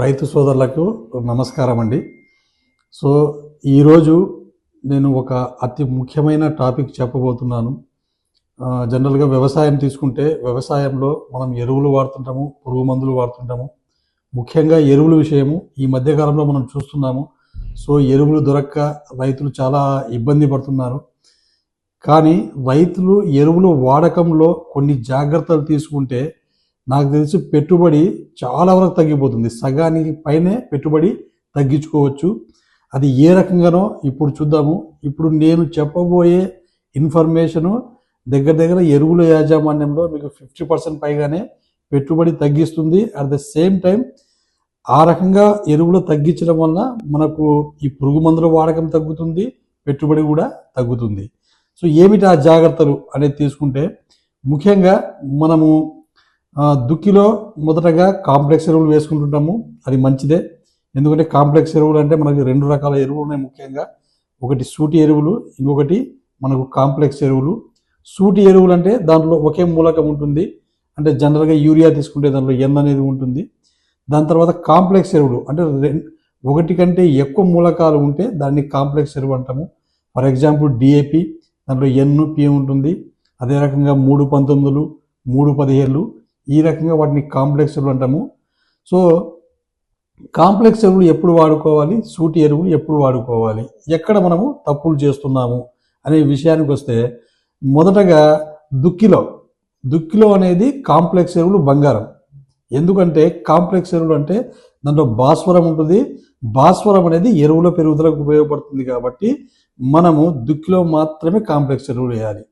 రైతు సోదరులకు నమస్కారం అండి. సో ఈరోజు నేను ఒక అతి ముఖ్యమైన టాపిక్ చెప్పబోతున్నాను. జనరల్గా వ్యవసాయం తీసుకుంటే వ్యవసాయంలో మనం ఎరువులు వాడుతుంటాము, పురుగు మందులు వాడుతుంటాము. ముఖ్యంగా ఎరువుల విషయము ఈ మధ్యకాలంలో మనం చూస్తున్నాము. సో ఎరువులు దొరక్క రైతులు చాలా ఇబ్బంది పడుతున్నారు. కానీ రైతులు ఎరువులు వాడకంలో కొన్ని జాగ్రత్తలు తీసుకుంటే నాకు తెలిసి పెట్టుబడి చాలా వరకు తగ్గిపోతుంది. సగానికి పైనే పెట్టుబడి తగ్గించుకోవచ్చు. అది ఏ రకంగానో ఇప్పుడు చూద్దాము. ఇప్పుడు నేను చెప్పబోయే ఇన్ఫర్మేషను దగ్గర ఎరువుల యాజమాన్యంలో మీకు 50% పైగానే పెట్టుబడి తగ్గిస్తుంది. అట్ ద సేమ్ టైం ఆ రకంగా ఎరువులు తగ్గించడం వల్ల మనకు ఈ పురుగు మందుల వాడకం తగ్గుతుంది, పెట్టుబడి కూడా తగ్గుతుంది. సో ఏమిటి ఆ జాగ్రత్తలు అనేది తీసుకుంటే ముఖ్యంగా మనము దుక్కిలో మొదటగా కాంప్లెక్స్ ఎరువులు వేసుకుంటుంటాము. అది మంచిదే. ఎందుకంటే కాంప్లెక్స్ ఎరువులు అంటే మనకి 2 రకాల ఎరువులు ఉన్నాయి. ముఖ్యంగా ఒకటి సూటి ఎరువులు, ఇంకొకటి మనకు కాంప్లెక్స్ ఎరువులు. సూటి ఎరువులు అంటే దాంట్లో ఒకే మూలకం ఉంటుంది. అంటే జనరల్గా యూరియా తీసుకుంటే దాంట్లో ఎన్ అనేది ఉంటుంది. దాని తర్వాత కాంప్లెక్స్ ఎరువులు అంటే ఒకటి కంటే ఎక్కువ మూలకాలు ఉంటే దాన్ని కాంప్లెక్స్ ఎరువు అంటాము. ఫర్ ఎగ్జాంపుల్ డిఏపి, దాంట్లో ఎన్ పి ఉంటుంది. అదే రకంగా 319, 317 ఈ రకంగా వాటిని కాంప్లెక్స్ ఎరువులు అంటాము. సో కాంప్లెక్స్ ఎరువులు ఎప్పుడు వాడుకోవాలి, సూటి ఎరువులు ఎప్పుడు వాడుకోవాలి, ఎక్కడ మనము తప్పులు చేస్తున్నాము అనే విషయానికి వస్తే మొదటగా దుక్కిలో అనేది కాంప్లెక్స్ ఎరువులు బంగారం. ఎందుకంటే కాంప్లెక్స్ ఎరువులు అంటే దాంట్లో భాస్వరం ఉంటుంది. భాస్వరం అనేది ఎరువుల పెరుగుదలకు ఉపయోగపడుతుంది. కాబట్టి మనము దుక్కిలో మాత్రమే కాంప్లెక్స్ ఎరువులు వేయాలి.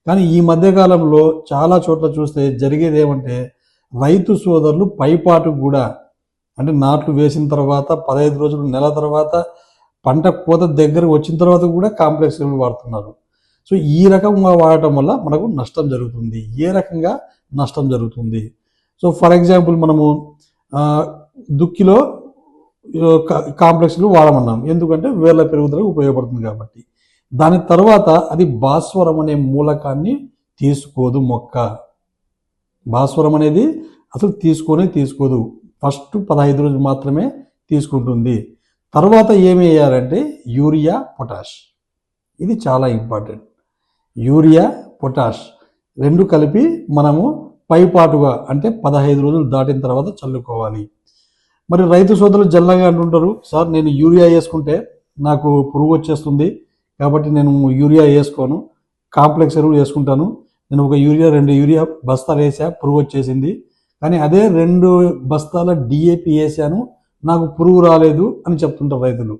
కానీ ఈ మధ్యకాలంలో చాలా చోట్ల చూస్తే జరిగేది ఏమంటే రైతు సోదరులు పైపాటు కూడా అంటే నాట్లు వేసిన తర్వాత 15 రోజులు, నెల తర్వాత పంట కోత దగ్గర వచ్చిన తర్వాత కూడా కాంప్లెక్స్ ఎరువులు వాడుతున్నారు. సో ఈ రకంగా వాడటం వల్ల మనకు నష్టం జరుగుతుంది. ఏ రకంగా నష్టం జరుగుతుంది? సో ఫర్ ఎగ్జాంపుల్ మనము దుక్కిలో కాంప్లెక్స్లు వాడమన్నాం. ఎందుకంటే వేర్ల పెరుగుదలకు ఉపయోగపడుతుంది కాబట్టి. దాని తర్వాత అది భాస్వరం అనే మూలకాన్ని తీసుకోదు మొక్క. భాస్వరం అనేది అసలు తీసుకోదు. ఫస్ట్ 15 రోజులు మాత్రమే తీసుకుంటుంది. తర్వాత ఏమి వేయాలంటే యూరియా, పొటాష్. ఇది చాలా ఇంపార్టెంట్. యూరియా, పొటాష్ రెండు కలిపి మనము పైపాటుగా అంటే 15 రోజులు దాటిన తర్వాత చల్లుకోవాలి. మరి రైతు సోదరులు జల్లంగా అంటుంటారు, సార్ నేను యూరియా వేసుకుంటే నాకు పురుగు వచ్చేస్తుంది కాబట్టి నేను యూరియా వేసుకోను, కాంప్లెక్స్ ఎరువులు వేసుకుంటాను. నేను ఒక యూరియా 2 యూరియా బస్తాలు వేసా, పురుగు వచ్చేసింది. కానీ అదే 2 బస్తాల డిఏపి వేసాను, నాకు పురుగు రాలేదు అని చెప్తుంటారు రైతులు.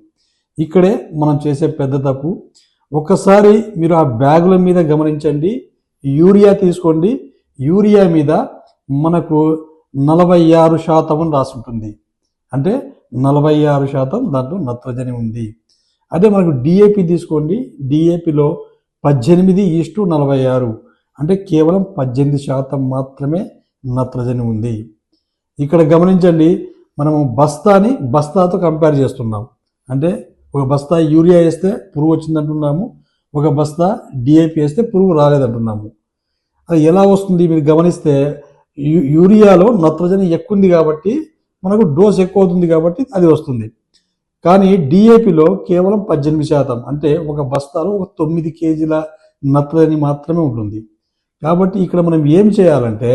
ఇక్కడే మనం చేసే పెద్ద తప్పు. ఒక్కసారి మీరు ఆ బ్యాగుల మీద గమనించండి. యూరియా తీసుకోండి. యూరియా మీద మనకు 46% అని రాసి ఉంటుంది. అంటే 46% దాంట్లో నత్రజని ఉంది. అదే మనకు డిఏపి తీసుకోండి. డిఏపిలో 18:46 అంటే కేవలం 18% మాత్రమే నత్రజని ఉంది. ఇక్కడ గమనించండి, మనము బస్తాతో కంపేర్ చేస్తున్నాం. అంటే ఒక బస్తా యూరియా వేస్తే పురుగు వచ్చిందంటున్నాము, ఒక బస్తా డిఏపి వేస్తే పురుగు రాలేదంటున్నాము. అది ఎలా వస్తుంది మీరు గమనిస్తే యూరియాలో నత్రజని ఎక్కువ ఉంది కాబట్టి మనకు డోస్ ఎక్కువ అవుతుంది కాబట్టి అది వస్తుంది. కానీ డిఏపిలో కేవలం 18% అంటే ఒక బస్తాలో ఒక 9 కేజీల నత్రజని మాత్రమే ఉంటుంది. కాబట్టి ఇక్కడ మనం ఏం చేయాలంటే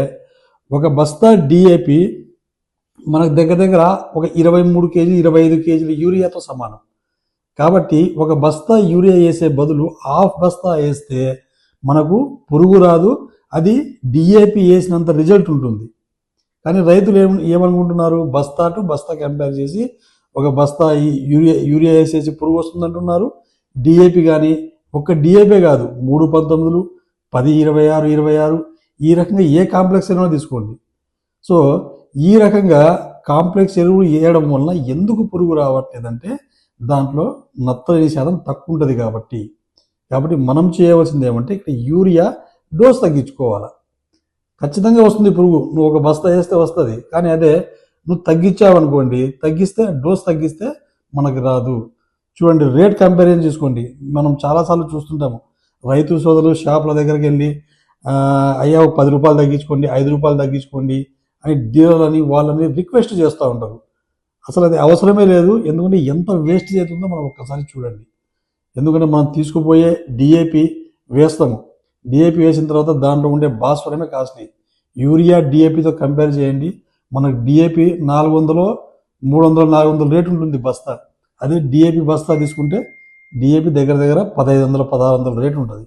ఒక బస్తా డిఏపి మనకు దగ్గర ఒక 23 కేజీ 25 కేజీల యూరియాతో సమానం. కాబట్టి ఒక బస్తా యూరియా వేసే బదులు హాఫ్ బస్తా వేస్తే మనకు పురుగు రాదు, అది డిఏపి వేసినంత రిజల్ట్ ఉంటుంది. కానీ రైతులు ఏమనుకుంటున్నారు, బస్తా టు బస్తా కంపేర్ చేసి ఒక బస్తా యూరియా వేసేసి పురుగు వస్తుందంటున్నారు. డిఏపి కానీ ఒక్క డిఏపీ కాదు, 319, 10, 26 ఈ రకంగా ఏ కాంప్లెక్స్ ఎరువులు తీసుకోండి. సో ఈ రకంగా కాంప్లెక్స్ ఎరువులు వేయడం వలన ఎందుకు పురుగు రావట్లేదంటే దాంట్లో నత్రజని శాతం తక్కువ ఉంటుంది కాబట్టి మనం చేయవలసింది ఏమంటే ఇక్కడ యూరియా డోస్ తగ్గించుకోవాలి. ఖచ్చితంగా వస్తుంది పురుగు, నువ్వు ఒక బస్తా వేస్తే వస్తుంది. కానీ అదే నువ్వు తగ్గించావనుకోండి, డోస్ తగ్గిస్తే మనకు రాదు. చూడండి, రేట్ కంపారిజన్ చేసుకోండి. మనం చాలాసార్లు చూస్తుంటాము రైతు సోదరులు షాపుల దగ్గరికి వెళ్ళి అయ్యా 10 రూపాయలు తగ్గించుకోండి, 5 రూపాయలు తగ్గించుకోండి అని డీలర్లని వాళ్ళని రిక్వెస్ట్ చేస్తూ ఉంటారు. అసలు అది అవసరమే లేదు. ఎందుకంటే ఎంత వేస్ట్ అవుతుందో మనం ఒక్కసారి చూడండి. ఎందుకంటే మనం తీసుకుపోయే డిఏపి వేస్తాము. డిఏపి వేసిన తర్వాత దాంట్లో ఉండే భాస్వరమే కాస్ట్లీ. యూరియా డిఏపితో కంపేర్ చేయండి. మనకు డిఏపి 400, 300, 400 రేటు ఉంటుంది బస్తా. అదే డిఏపి బస్తా తీసుకుంటే డిఏపి దగ్గర దగ్గర 1500, 1600 రేటు ఉంటుంది.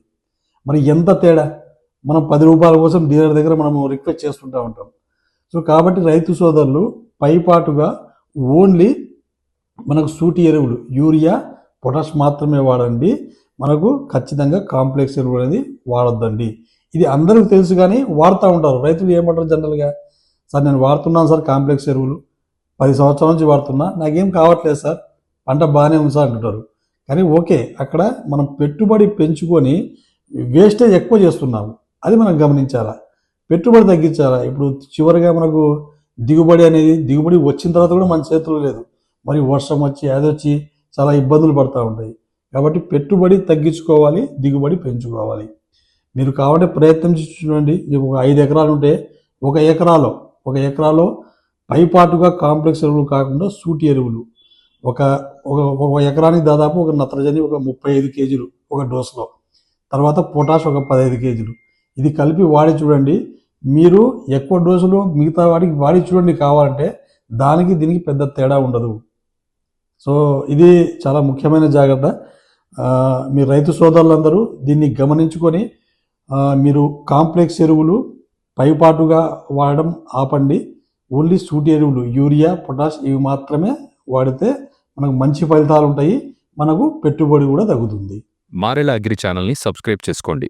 మరి ఎంత తేడా. మనం 10 రూపాయల కోసం డీలర్ దగ్గర మనము రిక్వెస్ట్ చేస్తుంటూ ఉంటాం. సో కాబట్టి రైతు సోదరులు పైపాటుగా ఓన్లీ మనకు సూటి ఎరువులు యూరియా, పొటాష్ మాత్రమే వాడండి. మనకు ఖచ్చితంగా కాంప్లెక్స్ ఎరువులు అనేది వాడొద్దండి. ఇది అందరికీ తెలుసు కానీ వాడుతూ ఉంటారు. రైతులు ఏమంటారు జనరల్గా, సార్ నేను వాడుతున్నాను సార్ కాంప్లెక్స్ ఎరువులు, 10 సంవత్సరాల నుంచి వాడుతున్నా, నాకేం కావట్లేదు సార్, పంట బాగానే ఉంది సార్ అంటుంటారు. కానీ ఓకే, అక్కడ మనం పెట్టుబడి పెంచుకొని వేస్టేజ్ ఎక్కువ చేస్తున్నాము, అది మనం గమనించాలా. పెట్టుబడి తగ్గించాలా. ఇప్పుడు చివరిగా మనకు దిగుబడి వచ్చిన తర్వాత కూడా మన చేతుల్లో లేదు. మరి వర్షం వచ్చి అదొచ్చి చాలా ఇబ్బందులు పడుతూ ఉంటాయి. కాబట్టి పెట్టుబడి తగ్గించుకోవాలి, దిగుబడి పెంచుకోవాలి. మీరు కావాలంటే ప్రయత్నించి చూడండి. మీకు ఒక 5 ఎకరాలు ఉంటే ఒక ఎకరాలో పైపాటుగా కాంప్లెక్స్ ఎరువులు కాకుండా సూటి ఎరువులు ఒక ఎకరానికి దాదాపు ఒక నత్రజని ఒక 35 కేజీలు ఒక డోస్లో, తర్వాత పొటాష్ ఒక 15 కేజీలు, ఇది కలిపి వాడి చూడండి. మీరు ఎక్కువ డోసులు మిగతా వాడికి వాడి చూడండి కావాలంటే, దానికి దీనికి పెద్ద తేడా ఉండదు. సో ఇది చాలా ముఖ్యమైన జాగ్రత్త. మీ రైతు సోదరులందరూ దీన్ని గమనించుకొని మీరు కాంప్లెక్స్ ఎరువులు పైపాటుగా వాడడం ఆపండి. ఓన్లీ సూటి ఎరువులు యూరియా, పొటాష్ ఇవి మాత్రమే వాడితే మనకు మంచి ఫలితాలు ఉంటాయి. మనకు పెట్టుబడి కూడా తగ్గుతుంది. మారెల అగ్రి ఛానల్ని సబ్స్క్రైబ్ చేసుకోండి.